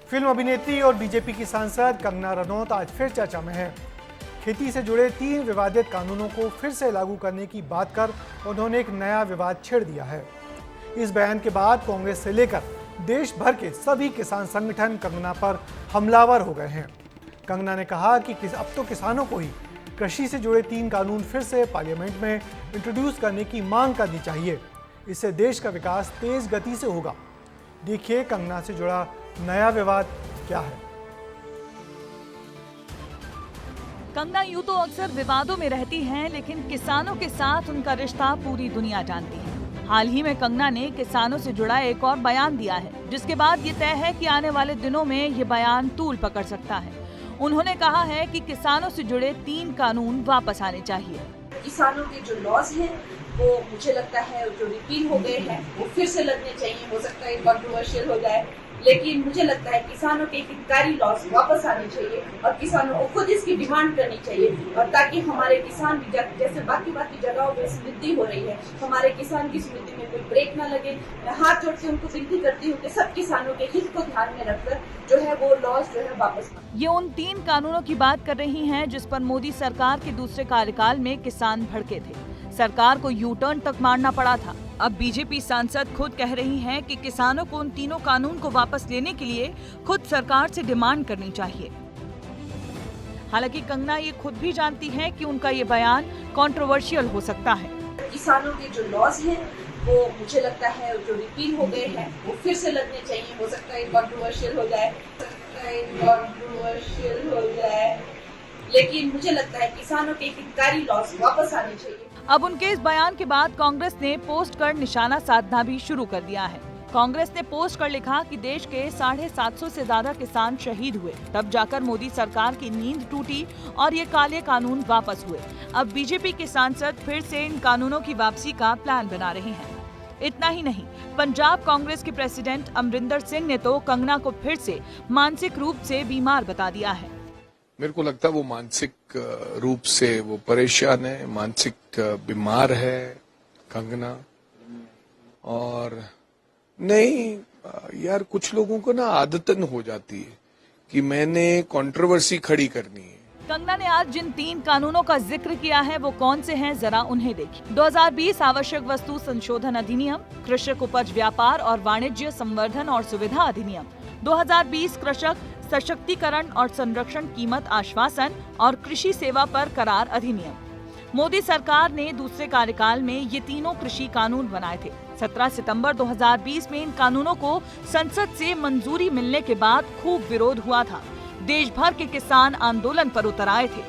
Film अभिनेत्री और BJP की सांसद कंगना रनौत आज फिर चर्चा में है। खेती से जुड़े 3 विवादित कानूनों को फिर से लागू करने की बात कर उन्होंने एक नया विवाद छेड़ दिया है। इस बयान के बाद कांग्रेस से लेकर देश भर के सभी किसान संगठन कंगना पर हमलावर हो गए हैं। कंगना ने कहा कि अब तो किसानों को ही कृषि से जुड़े 3 कानून फिर से पार्लियामेंट में इंट्रोड्यूस करने की मांग करनी चाहिए। इससे देश का विकास तेज गति से होगा। देखिए कंगना से जुड़ा नया विवाद क्या है। कंगना यूं तो अक्सर विवादों में रहती हैं, लेकिन किसानों के साथ उनका रिश्ता पूरी दुनिया जानती है। हाल ही में कंगना ने किसानों से जुड़ा एक और बयान दिया है, जिसके बाद ये तय है कि आने वाले दिनों में ये बयान तूल पकड़ सकता है। उन्होंने कहा है कि किसानों से जुड़े 3 कानून वापस आने चाहिए। किसानों के जो लॉज हैं वो मुझे लगता है जो रिपील हो गए हैं वो फिर से लगने चाहिए। हो सकता है कंट्रोवर्शियल हो जाए, लेकिन मुझे लगता है किसानों के हितकारी लॉज वापस आने चाहिए और किसानों को खुद इसकी डिमांड करनी चाहिए, और ताकि हमारे किसान भी जैसे बाकी जगहों पे समृद्धि हो रही है, हमारे किसान की समृद्धि में कोई ब्रेक ना लगे। मैं हाथ जोड़ के उनको विनती करती हूँ कि सब किसानों के हित को ध्यान में रखकर जो है वो लॉज जो है वापस। ये उन 3 कानूनों की बात कर रही हैं जिस पर मोदी सरकार के दूसरे कार्यकाल में किसान भड़के थे। सरकार को यू टर्न तक मारना पड़ा था। अब बीजेपी सांसद खुद कह रही हैं कि किसानों को उन तीनों कानून को वापस लेने के लिए खुद सरकार से डिमांड करनी चाहिए। हालांकि कंगना ये खुद भी जानती हैं कि उनका ये बयान कंट्रोवर्शियल हो सकता है। किसानों के जो लॉज हैं वो मुझे लगता है जो रिपील हो गए हैं वो फिर से लगने चाहिए। हो सकता है कंट्रोवर्शियल हो जाए, लेकिन मुझे लगता है किसानों के हितकारी लॉज वापस आने चाहिए। अब उनके इस बयान के बाद कांग्रेस ने पोस्ट कर निशाना साधना भी शुरू कर दिया है। कांग्रेस ने पोस्ट कर लिखा कि देश के 750 से ज्यादा किसान शहीद हुए, तब जाकर मोदी सरकार की नींद टूटी और ये काले कानून वापस हुए। अब बीजेपी के सांसद फिर से इन कानूनों की वापसी का प्लान बना रहे हैं। इतना ही नहीं, पंजाब कांग्रेस के प्रेसिडेंट अमरिंदर सिंह ने तो कंगना को फिर से मानसिक रूप से बीमार बता दिया है। मेरे को लगता है वो मानसिक रूप से वो परेशान है, मानसिक बीमार है कंगना। और नहीं यार, कुछ लोगों को ना आदतन हो जाती है कि मैंने कंट्रोवर्सी खड़ी करनी है। कंगना ने आज जिन 3 कानूनों का जिक्र किया है वो कौन से हैं, जरा उन्हें देखिए। 2020 आवश्यक वस्तु संशोधन अधिनियम, कृषक उपज व्यापार और वाणिज्य संवर्धन और सुविधा अधिनियम, 2020 कृषक सशक्तिकरण और संरक्षण कीमत आश्वासन और कृषि सेवा पर करार अधिनियम। मोदी सरकार ने दूसरे कार्यकाल में ये तीनों कृषि कानून बनाए थे। 17 सितंबर 2020 में इन कानूनों को संसद से मंजूरी मिलने के बाद खूब विरोध हुआ था। देश भर के किसान आंदोलन पर उतर आए थे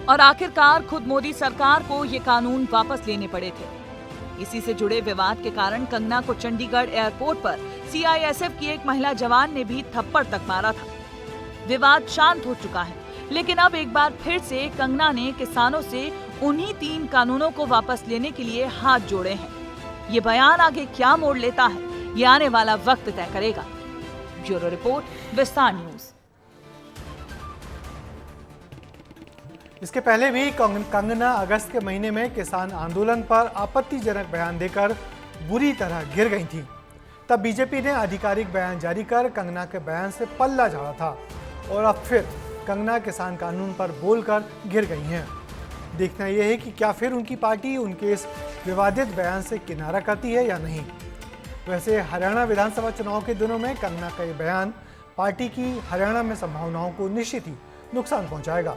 और आखिरकार खुद मोदी सरकार को ये कानून वापस लेने पड़े थे। इसी से जुड़े विवाद के कारण कंगना को चंडीगढ़ एयरपोर्ट पर सीआईएसएफ की एक महिला जवान ने भी थप्पड़ तक मारा था। विवाद शांत हो चुका है, लेकिन अब एक बार फिर से कंगना ने किसानों से उन्हीं 3 कानूनों को वापस लेने के लिए हाथ जोड़े हैं। ये बयान आगे क्या मोड़ लेता है, ये आने वाला वक्त तय करेगा। ब्यूरो रिपोर्ट, विस्तार न्यूज। इसके पहले भी कंगना अगस्त के महीने में किसान आंदोलन पर आपत्तिजनक बयान देकर बुरी तरह गिर गई थी। तब बीजेपी ने आधिकारिक बयान जारी कर कंगना के बयान से पल्ला झाड़ा था और अब फिर कंगना किसान कानून पर बोलकर गिर गई हैं। देखना यह है कि क्या फिर उनकी पार्टी उनके इस विवादित बयान से किनारा करती है या नहीं। वैसे हरियाणा विधानसभा चुनाव के दिनों में कंगना का ये बयान पार्टी की हरियाणा में संभावनाओं को निश्चित ही नुकसान पहुंचाएगा।